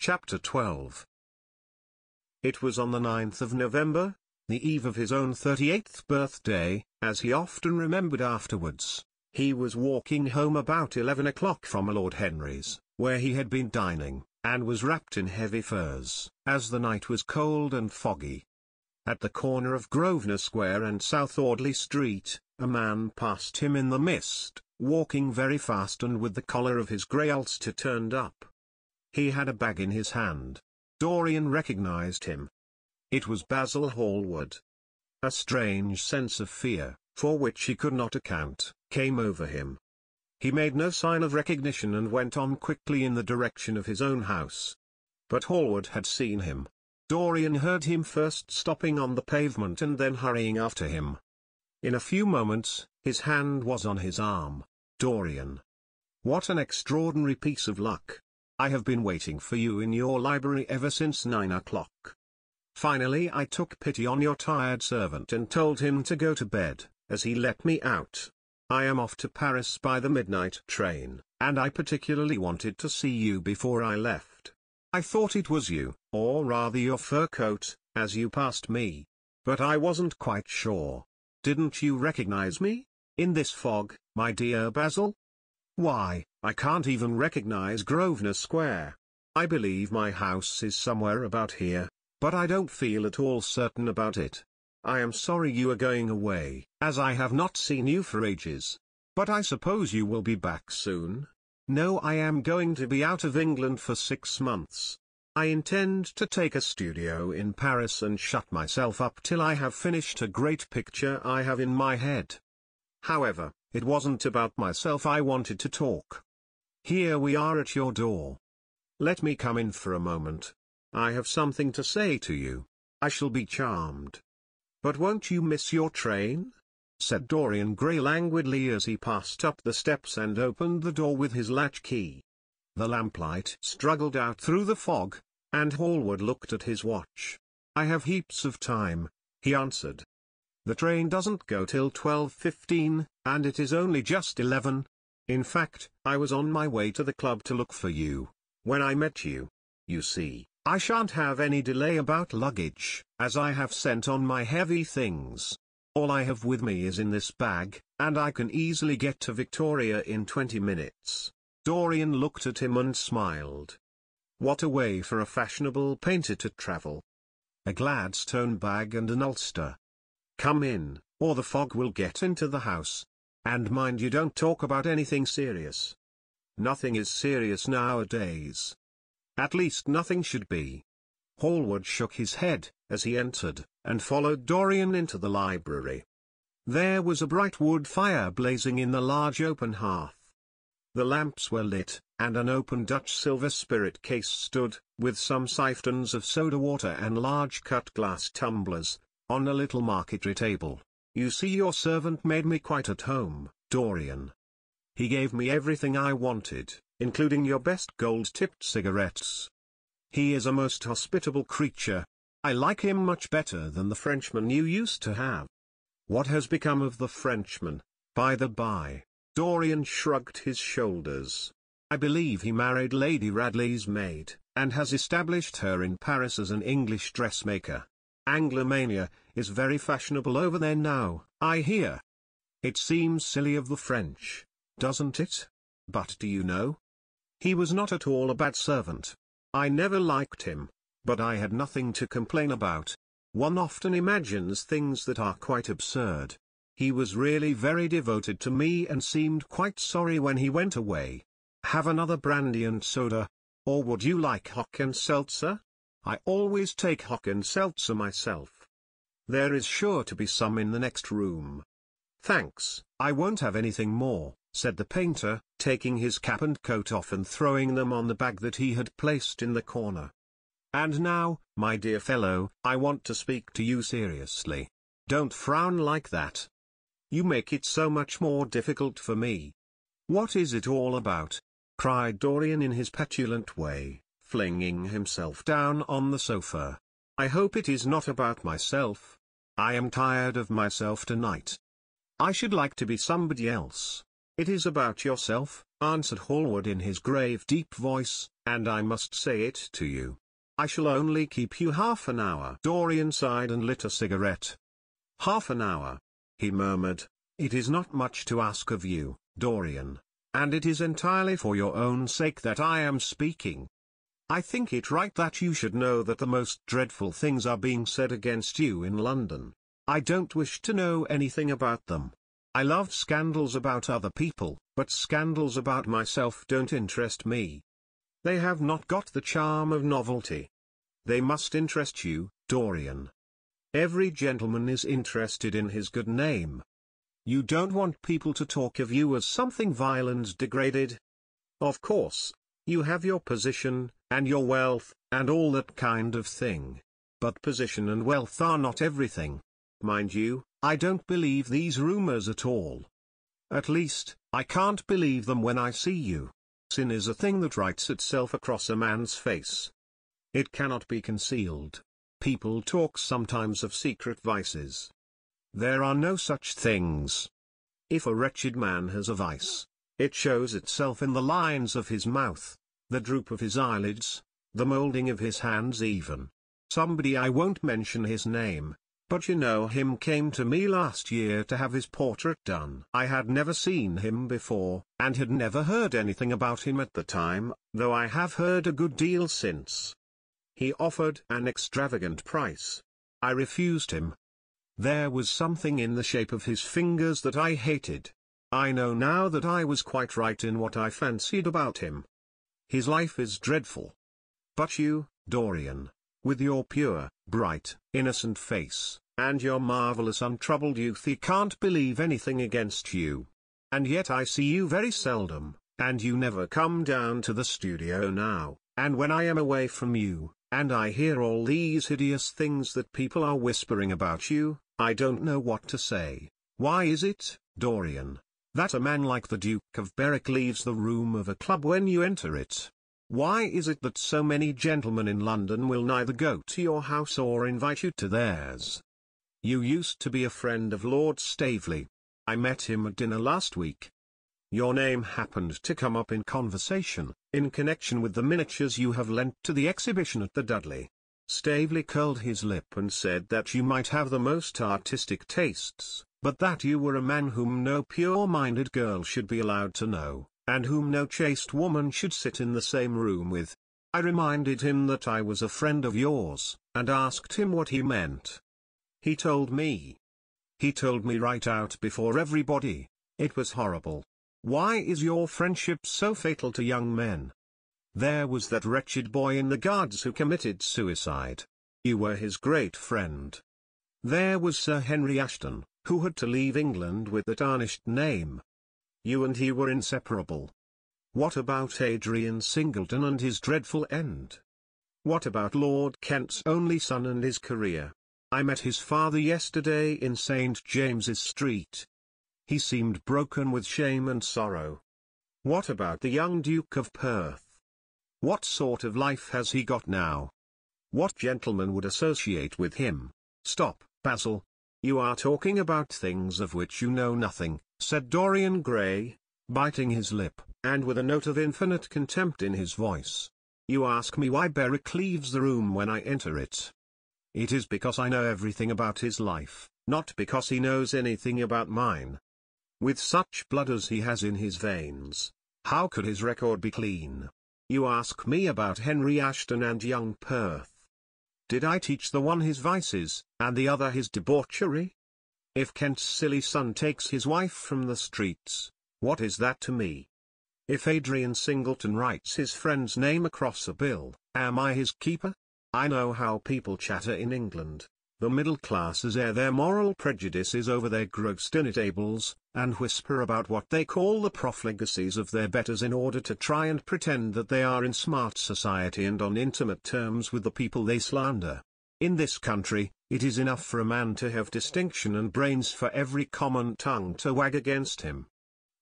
Chapter 12. It was on the 9th of November, the eve of his own 38th birthday, as he often remembered afterwards. He was walking home about 11 o'clock from Lord Henry's, where he had been dining, and was wrapped in heavy furs, as the night was cold and foggy. At the corner of Grosvenor Square and South Audley Street, a man passed him in the mist, walking very fast and with the collar of his grey ulster turned up. He had a bag in his hand. Dorian recognized him. It was Basil Hallward. A strange sense of fear, for which he could not account, came over him. He made no sign of recognition and went on quickly in the direction of his own house. But Hallward had seen him. Dorian heard him first stopping on the pavement and then hurrying after him. In a few moments, his hand was on his arm. "Dorian. What an extraordinary piece of luck. I have been waiting for you in your library ever since 9 o'clock. Finally I took pity on your tired servant and told him to go to bed, as he let me out. I am off to Paris by the midnight train, and I particularly wanted to see you before I left. I thought it was you, or rather your fur coat, as you passed me. But I wasn't quite sure. Didn't you recognize me, in this fog, my dear Basil? Why, I can't even recognize Grosvenor Square. I believe my house is somewhere about here, but I don't feel at all certain about it. I am sorry you are going away, as I have not seen you for ages. But I suppose you will be back soon? No, I am going to be out of England for 6 months. I intend to take a studio in Paris and shut myself up till I have finished a great picture I have in my head. However, it wasn't about myself I wanted to talk. Here we are at your door. Let me come in for a moment. I have something to say to you. I shall be charmed. But won't you miss your train? Said Dorian Gray languidly as he passed up the steps and opened the door with his latchkey. The lamplight struggled out through the fog, and Hallward looked at his watch. I have heaps of time, he answered. The train doesn't go till 12:15, and it is only just 11. In fact, I was on my way to the club to look for you, when I met you. You see, I shan't have any delay about luggage, as I have sent on my heavy things. All I have with me is in this bag, and I can easily get to Victoria in 20 minutes. Dorian looked at him and smiled. What a way for a fashionable painter to travel. A Gladstone bag and an ulster. Come in, or the fog will get into the house. And mind you don't talk about anything serious. Nothing is serious nowadays. At least nothing should be. Hallward shook his head, as he entered, and followed Dorian into the library. There was a bright wood fire blazing in the large open hearth. The lamps were lit, and an open Dutch silver spirit case stood, with some siphons of soda water and large cut glass tumblers, on a little marquetry table. You see, your servant made me quite at home, Dorian. He gave me everything I wanted, including your best gold-tipped cigarettes. He is a most hospitable creature. I like him much better than the Frenchman you used to have. What has become of the Frenchman, by the by? Dorian shrugged his shoulders. I believe he married Lady Radley's maid, and has established her in Paris as an English dressmaker. Anglomania is very fashionable over there now, I hear. It seems silly of the French, doesn't it? But do you know? He was not at all a bad servant. I never liked him, but I had nothing to complain about. One often imagines things that are quite absurd. He was really very devoted to me and seemed quite sorry when he went away. Have another brandy and soda? Or would you like hock and seltzer? I always take hock and seltzer myself. There is sure to be some in the next room. Thanks, I won't have anything more, said the painter, taking his cap and coat off and throwing them on the bag that he had placed in the corner. And now, my dear fellow, I want to speak to you seriously. Don't frown like that. You make it so much more difficult for me. What is it all about? Cried Dorian in his petulant way, flinging himself down on the sofa. I hope it is not about myself. I am tired of myself tonight. I should like to be somebody else. It is about yourself, answered Hallward in his grave deep voice, and I must say it to you. I shall only keep you half an hour." Dorian sighed and lit a cigarette. "Half an hour," he murmured. "It is not much to ask of you, Dorian, and it is entirely for your own sake that I am speaking. I think it right that you should know that the most dreadful things are being said against you in London. I don't wish to know anything about them. I love scandals about other people, but scandals about myself don't interest me. They have not got the charm of novelty. They must interest you, Dorian. Every gentleman is interested in his good name. You don't want people to talk of you as something vile and degraded. Of course, you have your position, and your wealth, and all that kind of thing. But position and wealth are not everything. Mind you, I don't believe these rumors at all. At least, I can't believe them when I see you. Sin is a thing that writes itself across a man's face. It cannot be concealed. People talk sometimes of secret vices. There are no such things. If a wretched man has a vice, it shows itself in the lines of his mouth, the droop of his eyelids, the molding of his hands even. Somebody, I won't mention his name, but you know him, came to me last year to have his portrait done. I had never seen him before, and had never heard anything about him at the time, though I have heard a good deal since. He offered an extravagant price. I refused him. There was something in the shape of his fingers that I hated. I know now that I was quite right in what I fancied about him. His life is dreadful. But you, Dorian, with your pure, bright, innocent face, and your marvelous untroubled youth, he can't believe anything against you. And yet I see you very seldom, and you never come down to the studio now, and when I am away from you, and I hear all these hideous things that people are whispering about you, I don't know what to say. Why is it, Dorian, that a man like the Duke of Berwick leaves the room of a club when you enter it? Why is it that so many gentlemen in London will neither go to your house or invite you to theirs? You used to be a friend of Lord Staveley. I met him at dinner last week. Your name happened to come up in conversation, in connection with the miniatures you have lent to the exhibition at the Dudley. Staveley curled his lip and said that you might have the most artistic tastes, but that you were a man whom no pure-minded girl should be allowed to know, and whom no chaste woman should sit in the same room with. I reminded him that I was a friend of yours, and asked him what he meant. He told me. He told me right out before everybody. It was horrible. Why is your friendship so fatal to young men? There was that wretched boy in the Guards who committed suicide. You were his great friend. There was Sir Henry Ashton, who had to leave England with a tarnished name. You and he were inseparable. What about Adrian Singleton and his dreadful end? What about Lord Kent's only son and his career? I met his father yesterday in St. James's Street. He seemed broken with shame and sorrow. What about the young Duke of Perth? What sort of life has he got now? What gentleman would associate with him? Stop, Basil. You are talking about things of which you know nothing, said Dorian Gray, biting his lip, and with a note of infinite contempt in his voice. You ask me why Berwick leaves the room when I enter it. It is because I know everything about his life, not because he knows anything about mine. With such blood as he has in his veins, how could his record be clean? You ask me about Henry Ashton and young Perth. Did I teach the one his vices, and the other his debauchery? If Kent's silly son takes his wife from the streets, what is that to me? If Adrian Singleton writes his friend's name across a bill, am I his keeper? I know how people chatter in England. The middle classes air their moral prejudices over their gross dinner tables, and whisper about what they call the profligacies of their betters in order to try and pretend that they are in smart society and on intimate terms with the people they slander. In this country, it is enough for a man to have distinction and brains for every common tongue to wag against him.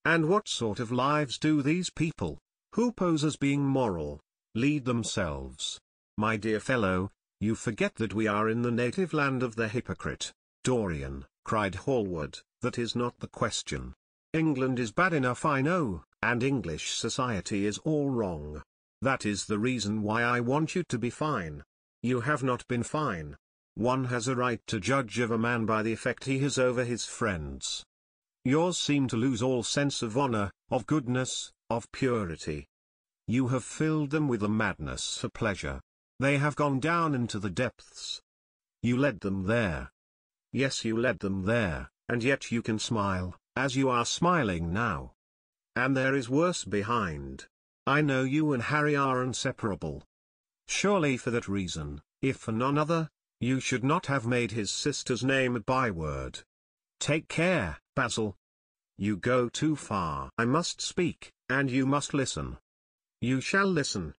And what sort of lives do these people, who pose as being moral, lead themselves? My dear fellow, you forget that we are in the native land of the hypocrite. Dorian, cried Hallward, that is not the question. England is bad enough, I know, and English society is all wrong. That is the reason why I want you to be fine. You have not been fine. One has a right to judge of a man by the effect he has over his friends. Yours seem to lose all sense of honor, of goodness, of purity. You have filled them with a madness for pleasure. They have gone down into the depths. You led them there. Yes, you led them there, and yet you can smile, as you are smiling now. And there is worse behind. I know you and Harry are inseparable. Surely for that reason, if for none other, you should not have made his sister's name a byword. Take care, Basil. You go too far. I must speak, and you must listen. You shall listen.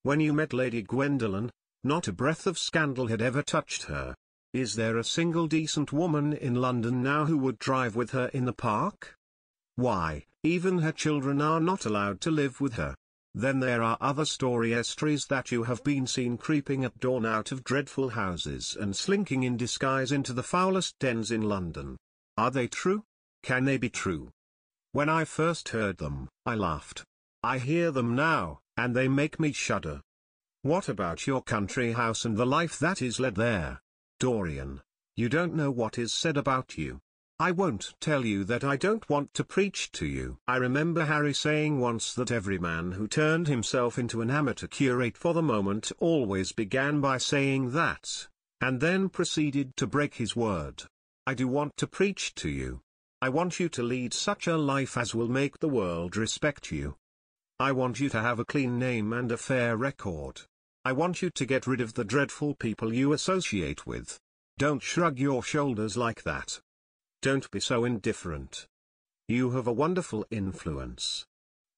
When you met Lady Gwendolen, not a breath of scandal had ever touched her. Is there a single decent woman in London now who would drive with her in the park? Why, even her children are not allowed to live with her. Then there are other stories that you have been seen creeping at dawn out of dreadful houses and slinking in disguise into the foulest dens in London. Are they true? Can they be true? When I first heard them, I laughed. I hear them now, and they make me shudder. What about your country house and the life that is led there? Dorian, you don't know what is said about you. I won't tell you that I don't want to preach to you. I remember Harry saying once that every man who turned himself into an amateur curate for the moment always began by saying that, and then proceeded to break his word. I do want to preach to you. I want you to lead such a life as will make the world respect you. I want you to have a clean name and a fair record. I want you to get rid of the dreadful people you associate with. Don't shrug your shoulders like that. Don't be so indifferent. You have a wonderful influence.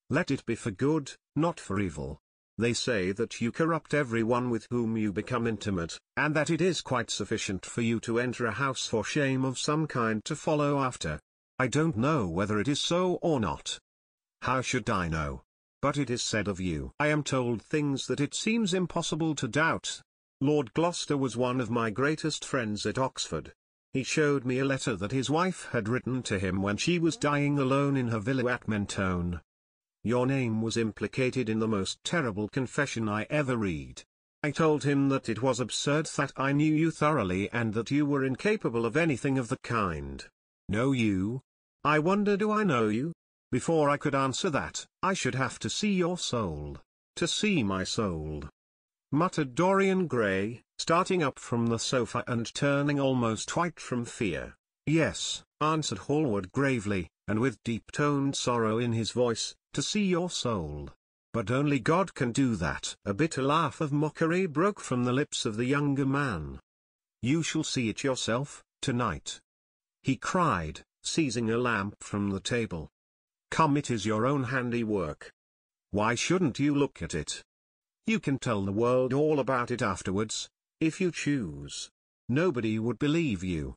Let it be for good, not for evil. They say that you corrupt everyone with whom you become intimate, and that it is quite sufficient for you to enter a house for shame of some kind to follow after. I don't know whether it is so or not. How should I know? But it is said of you. I am told things that it seems impossible to doubt. Lord Gloucester was one of my greatest friends at Oxford. He showed me a letter that his wife had written to him when she was dying alone in her villa at Mentone. Your name was implicated in the most terrible confession I ever read. I told him that it was absurd, that I knew you thoroughly and that you were incapable of anything of the kind. Know you? I wonder, do I know you? Before I could answer that, I should have to see your soul. To see my soul, muttered Dorian Gray, starting up from the sofa and turning almost white from fear. Yes, answered Hallward gravely, and with deep-toned sorrow in his voice, to see your soul. But only God can do that. A bitter laugh of mockery broke from the lips of the younger man. You shall see it yourself, tonight, he cried, seizing a lamp from the table. Come, it is your own handiwork. Why shouldn't you look at it? You can tell the world all about it afterwards, if you choose. Nobody would believe you.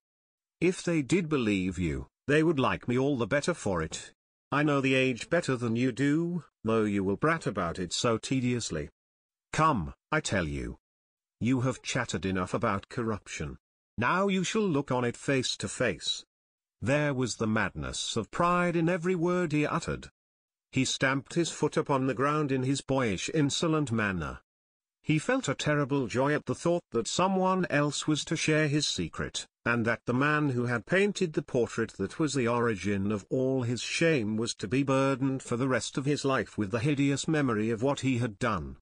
If they did believe you, they would like me all the better for it. I know the age better than you do, though you will brat about it so tediously. Come, I tell you. You have chattered enough about corruption. Now you shall look on it face to face. There was the madness of pride in every word he uttered. He stamped his foot upon the ground in his boyish insolent manner. He felt a terrible joy at the thought that someone else was to share his secret, and that the man who had painted the portrait that was the origin of all his shame was to be burdened for the rest of his life with the hideous memory of what he had done.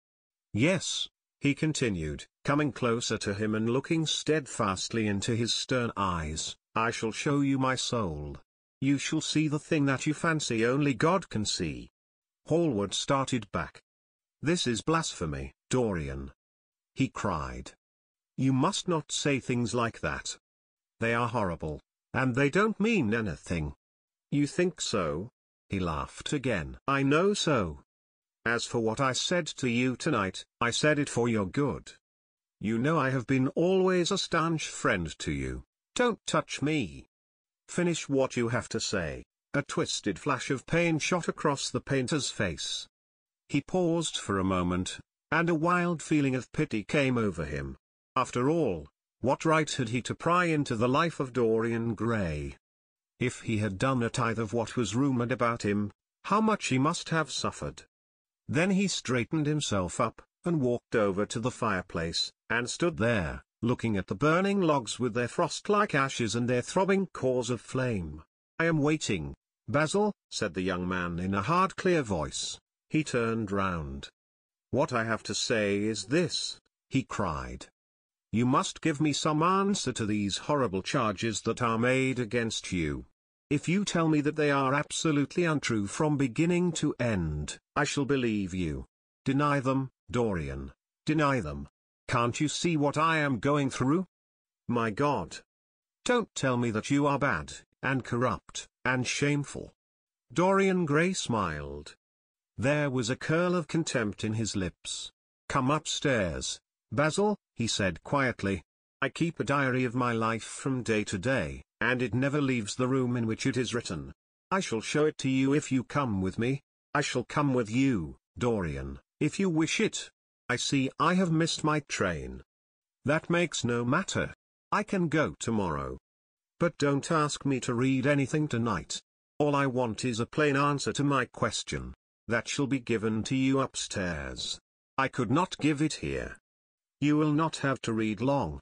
Yes, he continued, coming closer to him and looking steadfastly into his stern eyes, I shall show you my soul. You shall see the thing that you fancy only God can see. Hallward started back. This is blasphemy, Dorian, he cried. You must not say things like that. They are horrible, and they don't mean anything. You think so? He laughed again. I know so. As for what I said to you tonight, I said it for your good. You know I have been always a staunch friend to you. Don't touch me. Finish what you have to say. A twisted flash of pain shot across the painter's face. He paused for a moment, and a wild feeling of pity came over him. After all, what right had he to pry into the life of Dorian Gray? If he had done a tithe of what was rumoured about him, how much he must have suffered. Then he straightened himself up, and walked over to the fireplace, and stood there, looking at the burning logs with their frost-like ashes and their throbbing cores of flame. "I am waiting, Basil," said the young man in a hard, clear voice. He turned round. "What I have to say is this," he cried. "You must give me some answer to these horrible charges that are made against you. If you tell me that they are absolutely untrue from beginning to end, I shall believe you. Deny them, Dorian. Deny them. Can't you see what I am going through? My God! Don't tell me that you are bad, and corrupt, and shameful." Dorian Gray smiled. There was a curl of contempt in his lips. "Come upstairs, Basil," he said quietly. "I keep a diary of my life from day to day, and it never leaves the room in which it is written. I shall show it to you if you come with me. I shall come with you, Dorian, if you wish it. I see I have missed my train. That makes no matter. I can go tomorrow. But don't ask me to read anything tonight. All I want is a plain answer to my question. That shall be given to you upstairs. I could not give it here. You will not have to read long,